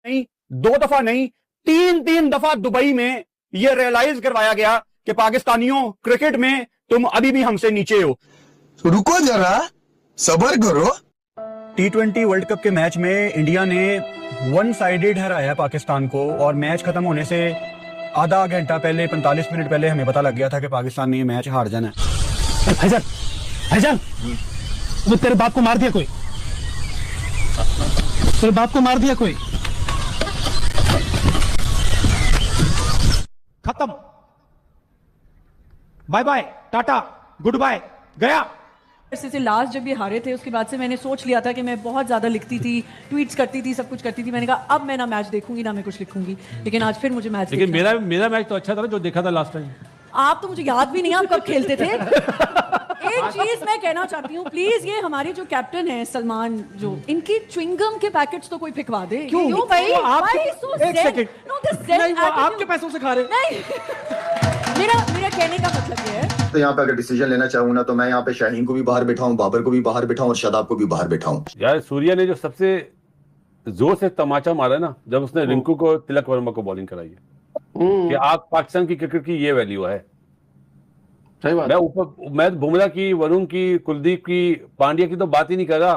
नहीं, 2 दफा नहीं, 3 दफा दुबई में यह रियलाइज करवाया गया कि पाकिस्तानियों क्रिकेट में तुम अभी भी हमसे नीचे हो। रुको जरा, सब्र करो। T20 वर्ल्ड कप के मैच में इंडिया ने वन साइडेड हराया पाकिस्तान को, और मैच खत्म होने से आधा घंटा पहले, 45 मिनट पहले हमें पता लग गया था कि पाकिस्तान ने ये मैच हार जाना है। भाईजान, भाईजान, वो तेरे बाप को मार दिया कोई, तेरे बाप को मार दिया कोई। खत्म, bye bye, tata, goodbye, गया। से लास्ट जब ये हारे थे उसके बाद से मैंने सोच लिया था कि मैं बहुत ज़्यादा लिखती थी, ट्वीट्स करती थी, सब कुछ करती थी। मैंने कहा अब मैं ना मैच देखूंगी ना मैं कुछ लिखूंगी, लेकिन आज फिर मुझे मैच लेकिन मेरा मैच तो अच्छा था जो देखा था लास्ट टाइम। आप तो मुझे याद भी नहीं आप कब खेलते थे। एक चीज मैं कहना चाहती हूँ, प्लीज ये हमारे जो कैप्टन है सलमान, जो इनकी च्युइंगम के पैकेट्स तो कोई फेंकवा दे। क्यों भाई? एक सेकंड, नहीं वो आपके पैसों से खा रहे। नहीं, मेरा कहने का मतलब ये है। तो यहाँ पे अगर डिसीजन लेना चाहूँ ना, तो मैं यहाँ पे शाहीन को भी बाहर बैठाऊं, बाबर को भी बाहर बैठाऊं और शादाब को भी बाहर बैठाऊं। यार सूर्या ने जो सबसे जोर से तमाचा मारा ना, जब उसने रिंकू को, तिलक वर्मा को बॉलिंग कराई है कि आप पाकिस्तान की क्रिकेट की ये वैल्यू है। सही बात। मैं बुमराह की, वरुण की, कुलदीप की, पांड्या की तो बात ही नहीं कर रहा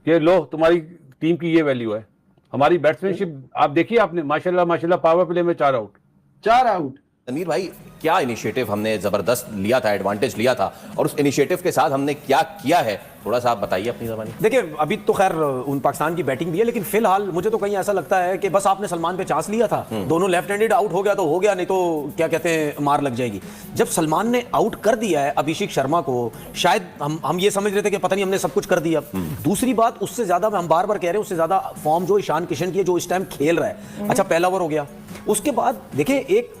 कि लो तुम्हारी टीम की ये वैल्यू है। हमारी बैट्समैनशिप आप देखिए, आपने माशाल्लाह पावर प्ले में 4 आउट। तनवीर भाई, क्या इनिशिएटिव हमने जबरदस्त लिया था, एडवांटेज लिया था, और उस इनिशिएटिव के साथ हमने क्या किया है, थोड़ा सा आप बताइए अपनी ज़बानी। देखिए अभी तो खैर उन पाकिस्तान की बैटिंग भी है, लेकिन फिलहाल मुझे तो कहीं ऐसा लगता है कि बस आपने सलमान पे चांस लिया था। दोनों लेफ्ट हैंडेड आउट हो गया तो हो गया, नहीं तो क्या कहते हैं मार लग जाएगी। जब सलमान ने आउट कर दिया है अभिषेक शर्मा को, शायद हम ये समझ रहे थे कि पता नहीं हमने सब कुछ कर दिया। दूसरी बात, उससे ज्यादा हम बार बार कह रहे हैं, उससे ज्यादा फॉर्म जो ईशान किशन की है, जो इस टाइम खेल रहा है। अच्छा पहला ओवर हो गया, उसके बाद देखिए एक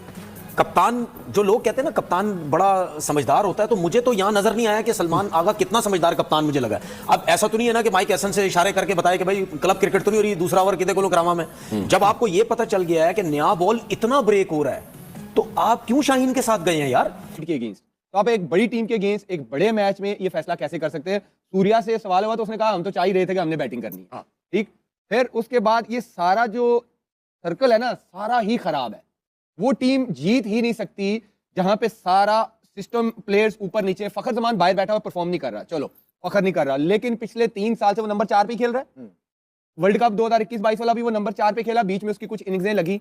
कप्तान, जो लोग कहते हैं ना कप्तान बड़ा समझदार होता है, तो मुझे तो यहां नजर नहीं आया कि सलमान आगा कितना समझदार कप्तान मुझे लगा। अब ऐसा तो नहीं है ना कि माइक एसन से इशारे करके बताया कि भाई क्लब क्रिकेट तो नहीं हो रही, दूसरा ओवर कितने को करामा में। जब आपको यह पता चल गया है कि नया बॉल इतना ब्रेक हो रहा है, तो आप क्यों शाहीन के साथ गए हैं यार के अगेंस्ट? तो आप एक बड़ी टीम के अगेंस्ट एक बड़े मैच में ये फैसला कैसे कर सकते हैं? सूर्या से सवाल हुआ तो उसने कहा हम तो चाह ही रहे थे कि हमने बैटिंग करनी है, ठीक। फिर उसके बाद ये सारा जो सर्कल है ना, सारा ही खराब है। वो टीम जीत ही नहीं सकती जहां पे सारा सिस्टम, प्लेयर्स ऊपर नीचे। फखर जमान बाहर बैठा हुआ परफॉर्म नहीं कर रहा, चलो फखर नहीं कर रहा, लेकिन पिछले 3 साल से वो नंबर 4 पे खेल रहा है। वर्ल्ड कप 2021-22 वाला भी वो नंबर 4 पे खेला, बीच में उसकी कुछ इनिंग्सें लगी।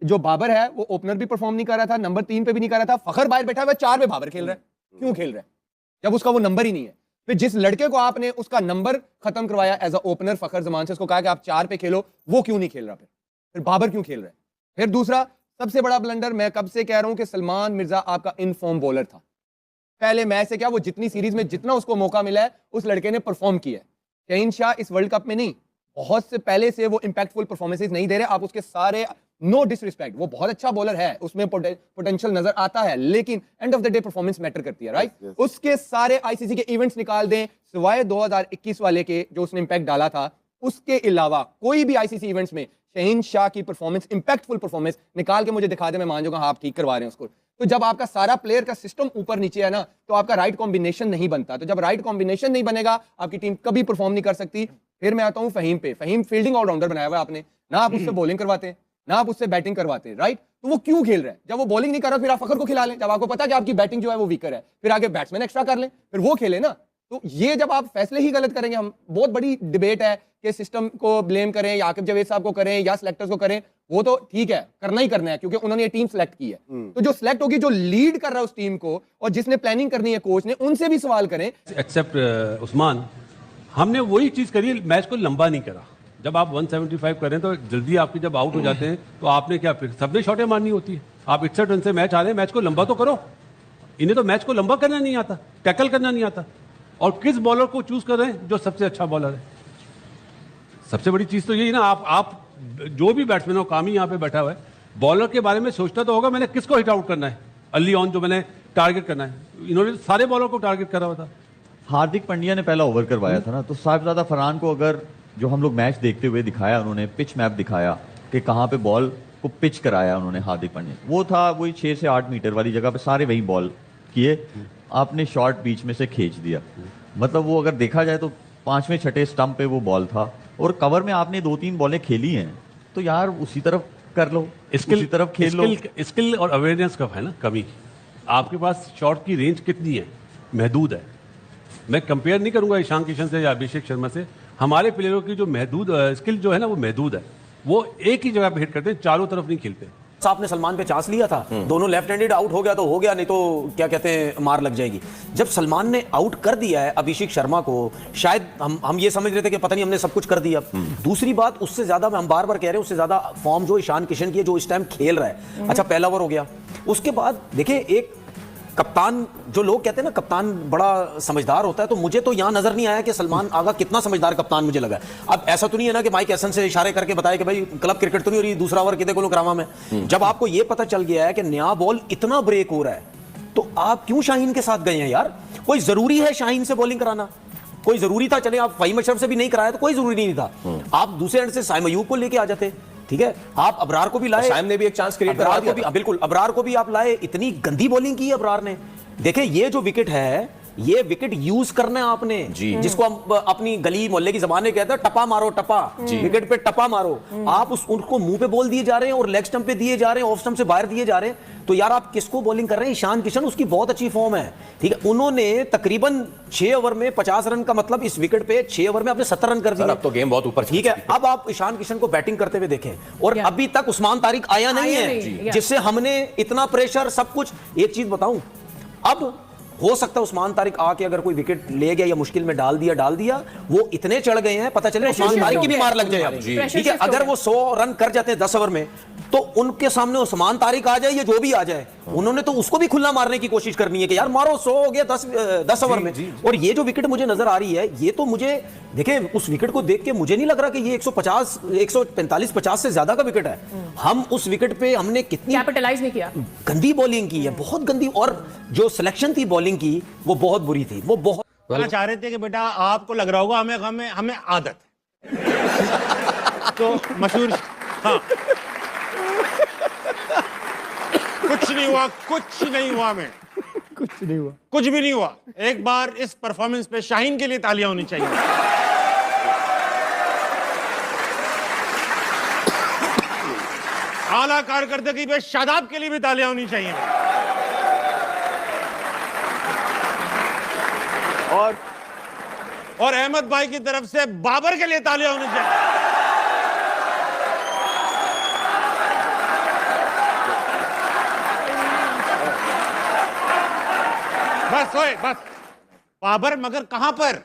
जो बाबर है वो ओपनर भी परफॉर्म नहीं कर रहा था, नंबर 3 पे भी नहीं कर रहा था। फखर बाहर बैठा हुआ 4 पे बाबर खेल रहा है, क्यों खेल रहा है जब उसका वो नंबर ही नहीं है? फिर जिस लड़के को आपने उसका नंबर खत्म करवाया एज अ ओपनर फखर जमान से, उसको कहा कि आप 4 पे खेलो, वो क्यों नहीं खेल रहा? फिर बाबर क्यों खेल रहा है? फिर दूसरा सबसे बड़ा ब्लंडर, मैं कब से कह रहा हूं कि सलमान मिर्जा आपका इनफॉर्म बॉलर था। पहले मैच से क्या, वो जितनी सीरीज में जितना उसको मौका मिला है उस लड़के ने परफॉर्म किया है। शहीन शाह इस वर्ल्ड कप में नहीं, बहुत से पहले से वो इंपैक्टफुल परफॉर्मेंसेस नहीं दे रहे। आप उसके सारे, नो डिसरिस्पेक्ट, वो बहुत अच्छा बॉलर है, उसमें पोटेंशियल नजर आता है, लेकिन end of the day performance matter करती है, राइट? उसके सारे आईसीसी के इवेंट्स निकाल दें सिवाय 2021 वाले के जो उसने इंपैक्ट डाला था, उसके अलावा कोई भी आईसीसी इवेंट्स में शहीन शाह की परफॉर्मेंस, इंपैक्टफुल परफॉर्मेंस निकाल के मुझे दिखा दे, मैं मान जाऊंगा हाँ आप ठीक करवा रहे हैं उसको। तो जब आपका सारा प्लेयर का सिस्टम ऊपर नीचे है ना, तो आपका राइट कॉम्बिनेशन नहीं बनता। तो जब राइट कॉम्बिनेशन नहीं बनेगा, आपकी टीम कभी परफॉर्म नहीं कर सकती। फिर मैं आता हूं फहीम पे। फहीम फील्डिंग ऑलराउंडर बनाया हुआ आपने, ना आप उससे बॉलिंग करवाते, ना आप उससे बैटिंग करवाते, राइट? तो वो क्यों खेल रहा है? जब वो बॉलिंग नहीं कर रहा, फिर आप फखर को खिला लें। जब आपको पता है कि आपकी बैटिंग जो है वो वीकर है, फिर आगे बैट्समैन एक्स्ट्रा कर लें, फिर वो खेले ना। तो ये जब आप फैसले ही गलत करेंगे, हम बहुत बड़ी डिबेट है कि सिस्टम को ब्लेम करें या आकिब जावेद साहब को करें या सिलेक्टर्स को करें, वो तो ठीक है, करना ही करना है क्योंकि उन्होंने ये टीम सेलेक्ट की है। तो जो सिलेक्ट होगी, जो लीड कर रहा है उस टीम को और जिसने प्लानिंग करनी है कोच ने, उनसे भी सवाल करें। एक्सेप्ट उस्मान, हमने वही चीज करी, मैच को लंबा नहीं करा। जब आप 175 करें तो जल्दी आपके जब आउट हो जाते हैं तो आपने क्या, फिर सबने शॉटें मारनी होती है। आप 61 रन से मैच आ रहे हैं, मैच को लंबा तो करो। इन्हें तो मैच को लंबा करना नहीं आता, टैकल करना नहीं आता। और किस बॉलर को चूज कर रहे हैं? जो सबसे अच्छा बॉलर है। सबसे बड़ी चीज तो यही ना, आप जो भी बैट्समैन हो, काम ही यहाँ पे बैठा हुआ है, बॉलर के बारे में सोचता तो होगा मैंने किसको हिट आउट करना है, अर्ली ऑन जो मैंने टारगेट करना है। इन्होंने सारे बॉलर को टारगेट करा हुआ था। हार्दिक पांड्या ने पहला ओवर करवाया था ना, तो साहिबजादा फरहान को अगर जो हम लोग मैच देखते हुए दिखाया, उन्होंने पिच मैप दिखाया कि कहाँ पे बॉल को पिच कराया उन्होंने हार्दिक पांड्या, वो था वही 6 से 8 मीटर वाली जगह पे सारे वही बॉल किए, आपने शॉट बीच में से खींच दिया। मतलब वो अगर देखा जाए तो 5वें 6ठे स्टंप पे वो बॉल था और कवर में आपने 2-3 बॉलें खेली हैं तो यार उसी तरफ कर लो, उसी तरफ खेल लो। स्किल और अवेयरनेस का है ना कमी। आपके पास शॉट की रेंज कितनी है, महदूद है। मैं कंपेयर नहीं करूंगा ईशान किशन से या अभिषेक शर्मा से। हमारे प्लेयरों की जो महदूद स्किल जो है ना वो महदूद है, वो एक ही जगह पे हिट करते हैं, चारों तरफ नहीं खेलते। आपने सलमान पे चांस लिया था, दोनों लेफ्ट हैंडेड, आउट हो गया तो हो गया, नहीं तो क्या कहते हैं मार लग जाएगी। जब सलमान ने आउट कर दिया है अभिषेक शर्मा को, शायद हम ये समझ रहे थे कि पता नहीं हमने सब कुछ कर दिया। दूसरी बात, उससे ज्यादा हम बार बार कह रहे हैं, उससे ज्यादा फॉर्म जो ईशान किशन की है, जो इस टाइम खेल रहा है। अच्छा, पहला ओवर हो गया, उसके बाद देखिए एक कप्तान, जो लोग कहते हैं ना कप्तान बड़ा समझदार होता है, तो मुझे तो यहां नजर नहीं आया कि सलमान आगा कितना समझदार कप्तान मुझे लगा। अब ऐसा तो नहीं है ना कि माइक एसन से इशारे करके बताया कि भाई क्लब क्रिकेट तो नहीं हो रही, दूसरा ओवर कितने को करामा में। जब आपको यह पता चल गया है कि नया बॉल इतना ब्रेक हो रहा है, तो आप क्यों शाहीन के साथ गए हैं यार? कोई जरूरी है शाहीन से बॉलिंग कराना? कोई जरूरी था? चले आप फहीम अशरफ से भी नहीं कराया तो कोई जरूरी नहीं था, आप दूसरे एंड से साइम अयूब को लेके आ जाते। ठीक है, आप अबरार को भी लाए, साइम ने भी एक चांस क्रिएट करा दिया। बिल्कुल, अबरार को भी आप लाए, इतनी गंदी बॉलिंग की अबरार ने। देखिए ये जो विकेट है, ये विकेट यूज करना है आपने, जिसको हम अपनी गली मोहल्ले की जबान में कहते हैं टपा मारो, टपा विकेट पे टपा मारो। आप उनको मुंह पे बॉल दिए जा रहे हैं और लेग स्टंप पे दिए जा रहे हैं, ऑफ स्टंप से बाहर दिए जा रहे हैं। तो यार आप किसको बॉलिंग कर रहे हैं? ईशान किशन, उसकी बहुत अच्छी फॉर्म है। ठीक है, उन्होंने तकरीबन 6 ओवर में 50 रन का मतलब इस विकेट पे 6 ओवर में आपने 70 रन कर दिए। अब तो गेम बहुत ऊपर। ठीक है, अब आप ईशान किशन को बैटिंग करते हुए देखें, और अभी तक उस्मान तारिक आया नहीं है, जिससे हमने इतना प्रेशर सब कुछ। एक चीज बताऊं, अब हो सकता है उस्मान तारिक आके अगर कोई विकेट ले गया या मुश्किल में डाल दिया, वो इतने चढ़ गए हैं, पता चले उस्मान तारिक की भी मार लग जाए। ठीक है, अगर वो 100 रन कर जाते हैं 10 ओवर में, तो उनके सामने उस्मान तारिक आ जाए या जो भी आ जाए, उन्होंने तो उसको भी खुला मारने की कोशिश करनी है कि यार मारो, 100 हो गया 10 ओवर में। और ये जो विकेट मुझे नजर आ रही है, ये तो मुझे देखिए, उस विकेट को देख के मुझे नहीं लग रहा कि ये 145-50 से ज्यादा का विकेट है। हम उस विकेट पे हमने कितनी कैपिटलाइज नहीं किया, गंदी बॉलिंग की है, बहुत गंदी। और जो सिलेक्शन थी बॉलिंग की, वो बहुत बुरी थी, वो बहुत। कहना चाह रहे थे कि बेटा आपको लग रहा होगा हमें आदत है। तो मशहूर, हाँ, कुछ नहीं हुआ, कुछ नहीं हुआ, मैं कुछ नहीं हुआ, कुछ भी नहीं हुआ। एक बार इस परफॉर्मेंस पे शाहीन के लिए तालियां होनी चाहिए। आला कारकर्दगी पे शादाब के लिए भी तालियां होनी चाहिए। और अहमद भाई की तरफ से बाबर के लिए तालियां होनी चाहिए। बस होए, बस बाबर, मगर कहां पर?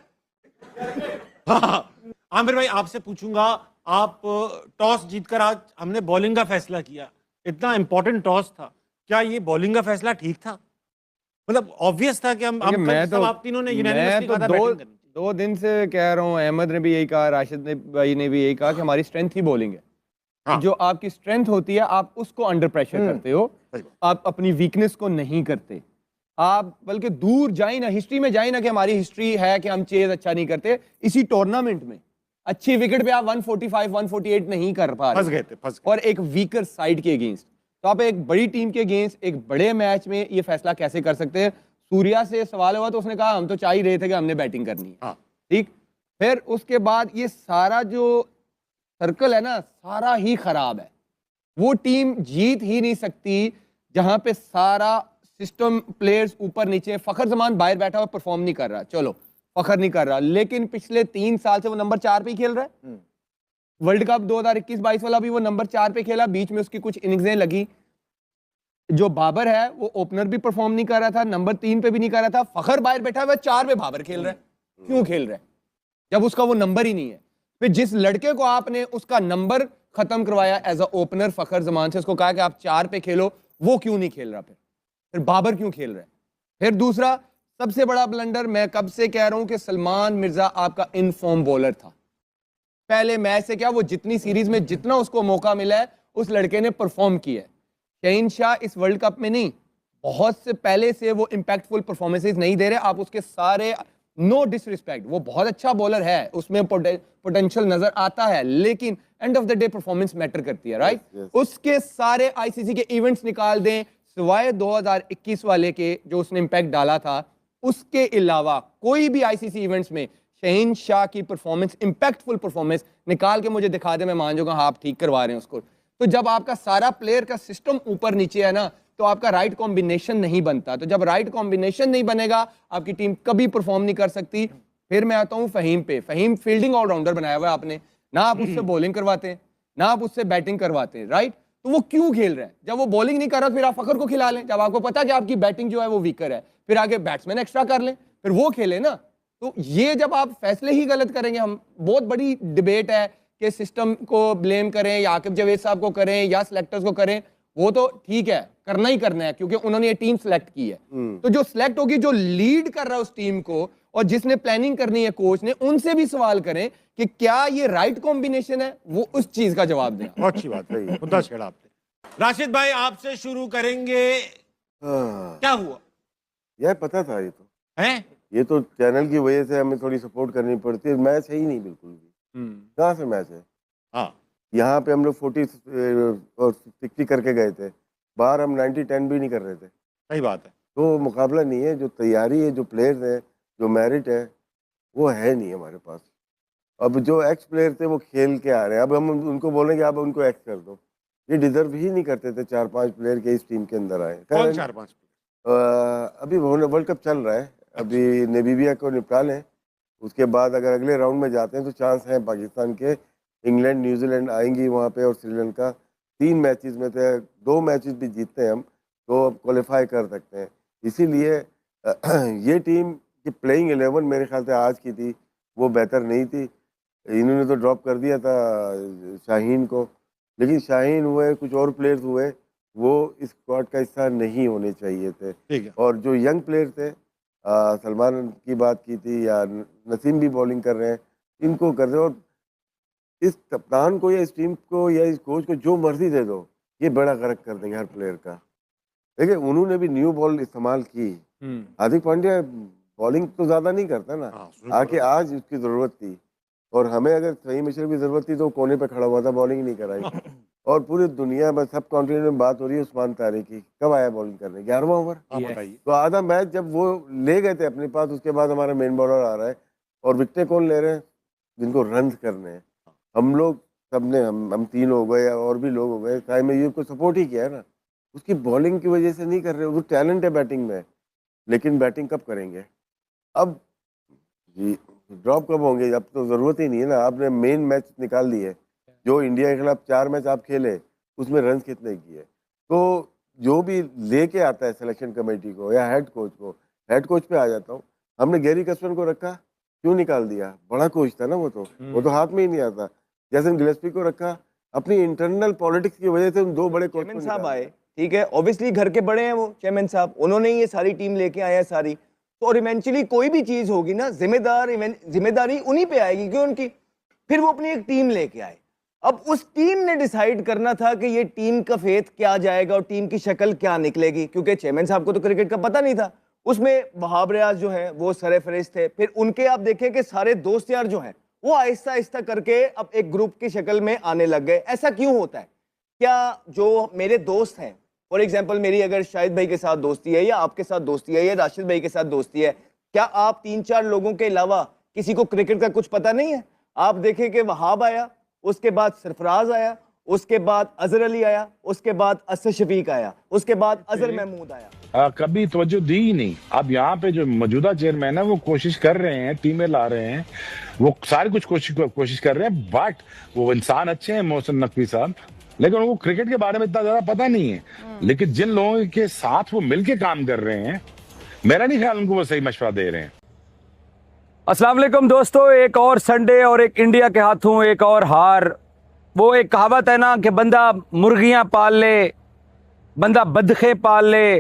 आमिर भाई आपसे पूछूंगा, आप टॉस जीतकर आज हमने बॉलिंग का फैसला किया, इतना इंपॉर्टेंट टॉस था, क्या ये बॉलिंग का फैसला ठीक था? मतलब ऑब्वियस था कि आप तीनों ने यूनानिमसली कहा था बैटिंग करनी। 2 दिन से कह रहा हूँ, अहमद ने भी यही कहा, राशिद भाई ने भी यही कहा कि हमारी स्ट्रेंथ ही बॉलिंग है। हाँ। जो आपकी स्ट्रेंथ होती है, आप उसको अंडर प्रेशर करते हो, आप अपनी वीकनेस को नहीं करते। आप बल्कि दूर जाए ना, हिस्ट्री में जाए ना, कि हमारी हिस्ट्री है कि हम चेज अच्छा नहीं करते। इसी टूर्नामेंट में अच्छी विकेट पे आप 145 148 नहीं कर पा रहे, फंस गए। और एक वीकर साइड के अगेंस्ट। तो आप एक बड़ी टीम के अगेंस्ट एक बड़े मैच में ये फैसला कैसे कर सकते हैं? सूर्या से सवाल हुआ तो उसने कहा हम तो चाह ही रहे थे कि हमने बैटिंग करनी है। हाँ। ठीक, फिर उसके बाद ये सारा जो सर्कल है ना, सारा ही खराब है। वो टीम जीत ही नहीं सकती जहां पे सारा सिस्टम, प्लेयर्स ऊपर नीचे। फखर जमान बाहर बैठा हुआ परफॉर्म नहीं कर रहा, चलो फखर नहीं कर रहा, लेकिन पिछले 3 साल से वो नंबर 4 पे खेल रहा है। वर्ल्ड कप 2021-22 वाला भी वो नंबर 4 पे खेला, बीच में उसकी कुछ इनिंग्सें लगी। जो बाबर है वो ओपनर भी परफॉर्म नहीं कर रहा था, नंबर 3 पे भी नहीं कर रहा था। फखर बाहर बैठा हुआ 4 पे बाबर खेल रहा है। क्यों खेल रहा है जब उसका वो नंबर ही नहीं है? फिर जिस लड़के को आपने उसका नंबर खत्म करवाया एज अ ओपनर फखर जमान से, उसको कहा कि आप 4 पे खेलो, वो क्यों नहीं खेल रहा? फिर बाबर क्यों खेल रहा है? फिर दूसरा सबसे बड़ा ब्लंडर, मैं कब से कह रहा हूं कि सलमान मिर्जा आपका इनफॉर्म बॉलर था। पहले मैच से क्या, वो जितनी सीरीज में जितना उसको मौका मिला है उस लड़के ने परफॉर्म किया है। शहीन शाह इस वर्ल्ड कप में नहीं, बहुत से पहले से वो इंपैक्टफुल परफॉर्मेंसेस नहीं दे रहे। आप उसके सारे, नो डिसरिस्पेक्ट, वो बहुत अच्छा बॉलर है, उसमें पोटेंशियल नजर आता है, लेकिन end of the day performance matter करती है, राइट? उसके सारे आईसीसी के इवेंट्स निकाल दें, सिवाय 2021 वाले के जो उसने इंपैक्ट डाला था, उसके अलावा कोई भी आईसीसी इवेंट्स में शहीन शाह की परफॉर्मेंस, इंपैक्टफुल परफॉर्मेंस निकाल के मुझे दिखा दे, मैं मान जाऊंगा हाँ आप ठीक करवा रहे हैं उसको। तो जब आपका सारा प्लेयर का सिस्टम ऊपर नीचे है ना, तो आपका राइट कॉम्बिनेशन नहीं बनता। तो जब राइट कॉम्बिनेशन नहीं बनेगा, आपकी टीम कभी परफॉर्म नहीं कर सकती। फिर मैं आता हूँ फहीम पे। फहीम फील्डिंग ऑलराउंडर बनाया हुआ है आपने, ना आप उससे बॉलिंग करवाते हैं ना आप उससे बैटिंग करवाते हैं, राइट? तो वो क्यों खेल रहे हैं? जब वो बॉलिंग नहीं कर रहा, फिर आप फखर को खिला लें। जब आपको पता है कि आपकी बैटिंग जो है वो वीकर है, फिर आगे बैट्समैन एक्स्ट्रा कर लें, फिर वो खेले ना। तो ये जब आप फैसले ही गलत करेंगे, हम बहुत बड़ी डिबेट है कि सिस्टम को ब्लेम करें या आकिब जावेद साहब को करें या सिलेक्टर्स को करें, वो तो ठीक है, करना ही करना है क्योंकि उन्होंने ये टीम सेलेक्ट की है। तो जो सिलेक्ट होगी, जो लीड कर रहा है उस टीम को और जिसने प्लानिंग करनी है कोच ने, उनसे भी सवाल करें कि क्या ये राइट कॉम्बिनेशन है, वो उस चीज का जवाब दें। बहुत अच्छी बात है, मुद्दा छेड़ा आपने। राशिद भाई आपसे शुरू करेंगे। क्या हुआ? यह पता था, ये तो है, ये तो चैनल की वजह से हमें थोड़ी सपोर्ट करनी पड़ती है। मैच है ही नहीं बिल्कुल भी। कहाँ से मैच है? हाँ, यहाँ पे हम लोग 40 और 60 करके गए थे, बाहर हम 90-10 भी नहीं कर रहे थे। सही बात है। तो मुकाबला नहीं है, जो तैयारी है, जो प्लेयर्स है, जो मेरिट है, वो है नहीं हमारे पास। अब जो एक्स प्लेयर थे वो खेल के आ रहे हैं, अब हम उनको बोलेंगे आप उनको एक्स कर दो, ये डिजर्व ही नहीं करते थे 4-5 प्लेयर के इस टीम के अंदर आए। कौन 4-5? अभी वर्ल्ड कप चल रहा है, अभी नेमीबिया को निपटा लें, उसके बाद अगर अगले राउंड में जाते हैं तो चांस है पाकिस्तान के। इंग्लैंड न्यूजीलैंड आएंगी वहाँ पे और श्रीलंका। 3 मैचेस में से 2 मैचेस भी जीतते हैं हम तो क्वालिफाई कर सकते हैं। इसीलिए ये टीम की प्लेइंग 11 मेरे ख्याल से आज की थी, वो बेहतर नहीं थी। इन्होंने तो ड्रॉप कर दिया था शाहीन को, लेकिन शाहीन हुए, कुछ और प्लेयर्स हुए, वो इस स्क्वाड का हिस्सा नहीं होने चाहिए थे। ठीक है। और जो यंग प्लेयर थे, सलमान की बात की थी या नसीम भी बॉलिंग कर रहे हैं, इनको कर रहे। और इस कप्तान को या इस टीम को या इस कोच को जो मर्जी दे दो, ये बड़ा गर्क कर देंगे हर प्लेयर का। देखिए उन्होंने भी न्यू बॉल इस्तेमाल की। हार्दिक पांड्या बॉलिंग तो ज़्यादा नहीं करता ना, आके आज उसकी ज़रूरत थी और हमें अगर सही मिशर की ज़रूरत थी तो कोने पे खड़ा हुआ था, बॉलिंग नहीं कराई। और पूरी दुनिया में सब कॉन्टिनेंट में बात हो रही है उस्मान तारी की, कब आया बॉलिंग करने? 11वां ओवर। तो आधा मैच जब वो ले गए थे अपने पास, उसके बाद हमारा मेन बॉलर आ रहा है और विकेटें कौन ले रहे हैं? जिनको रन करने हैं। हम लोग सबने, हम 3 हो गए या और भी लोग हो गए, टाइम में को सपोर्ट ही किया है ना, उसकी बॉलिंग की वजह से नहीं कर रहे। वो टैलेंट है बैटिंग में, लेकिन बैटिंग कब करेंगे? अब ड्रॉप कब होंगे? अब तो ज़रूरत ही नहीं है ना। आपने मेन मैच निकाल दिए, जो इंडिया के खिलाफ 4 मैच आप खेले, उसमें रन कितने किए? तो जो भी लेके आता है सिलेक्शन कमेटी को या हेड कोच को, हेड कोच पे आ जाता हूँ। हमने गैरी कसवन को रखा, क्यों निकाल दिया? बड़ा कोच था ना वो तो हाथ में ही नहीं आता। जैसे गिलेस्पी को रखा, अपनी इंटरनल पॉलिटिक्स की वजह से उन 2 बड़े कोच साहब आए, ठीक है, ऑब्वियसली घर के बड़े हैं वो चेयरमैन साहब, उन्होंने ये सारी टीम लेके आए हैं सारी। तो और इवेंचुअली कोई भी चीज होगी ना, जिम्मेदारी उन्हीं पे आएगी, क्यों उनकी। फिर वो अपनी एक टीम लेके आए। अब उस टीम ने डिसाइड करना था कि ये टीम का फेथ क्या जाएगा और टीम की शक्ल क्या निकलेगी, क्योंकि चेयरमैन साहब को तो क्रिकेट का पता नहीं था। उसमें वहाब रियाज जो है वो सरफहरिस्त थे। फिर उनके आप देखें कि सारे दोस्त यार जो हैं वो आहिस्ता आहिस्ता करके अब एक ग्रुप की शक्ल में आने लग गए। ऐसा क्यों होता है? क्या जो मेरे दोस्त हैं, फॉर एग्जाम्पल मेरी अगर शाहिद भाई के साथ दोस्ती है या आपके साथ दोस्ती है या राशिद भाई के साथ दोस्ती है, क्या आप 3-4 लोगों के अलावा किसी को क्रिकेट का कुछ पता नहीं है? आप देखें कि वहाब आया, उसके बाद सरफराज आया, उसके बाद अजहर अली आया, उसके बाद असद शफीक आया, उसके बाद अजहर महमूद आया। कभी तवज्जो दी ही नहीं। अब यहाँ पे जो मौजूदा चेयरमैन है वो कोशिश कर रहे हैं, टीमें ला रहे हैं, वो सारे कुछ कोशिश कर रहे हैं, बट वो इंसान अच्छे हैं मोहसिन नकवी साहब, लेकिन उनको क्रिकेट के बारे में इतना ज्यादा पता नहीं है। लेकिन जिन लोगों के साथ वो मिलके काम कर रहे हैं, मेरा नहीं ख्याल उनको वो सही मशवरा दे रहे हैं। अस्सलाम वालेकुम दोस्तों, एक और संडे और एक इंडिया के हाथों एक और हार। वो एक कहावत है ना कि बंदा मुर्गियां पाल ले, बंदा बदखे पाल ले,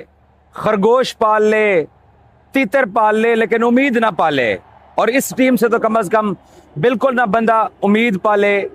खरगोश पाल ले, तीतर पाल ले, लेकिन उम्मीद ना पाले। और इस टीम से तो कम से कम बिल्कुल ना बंदा उम्मीद पाले।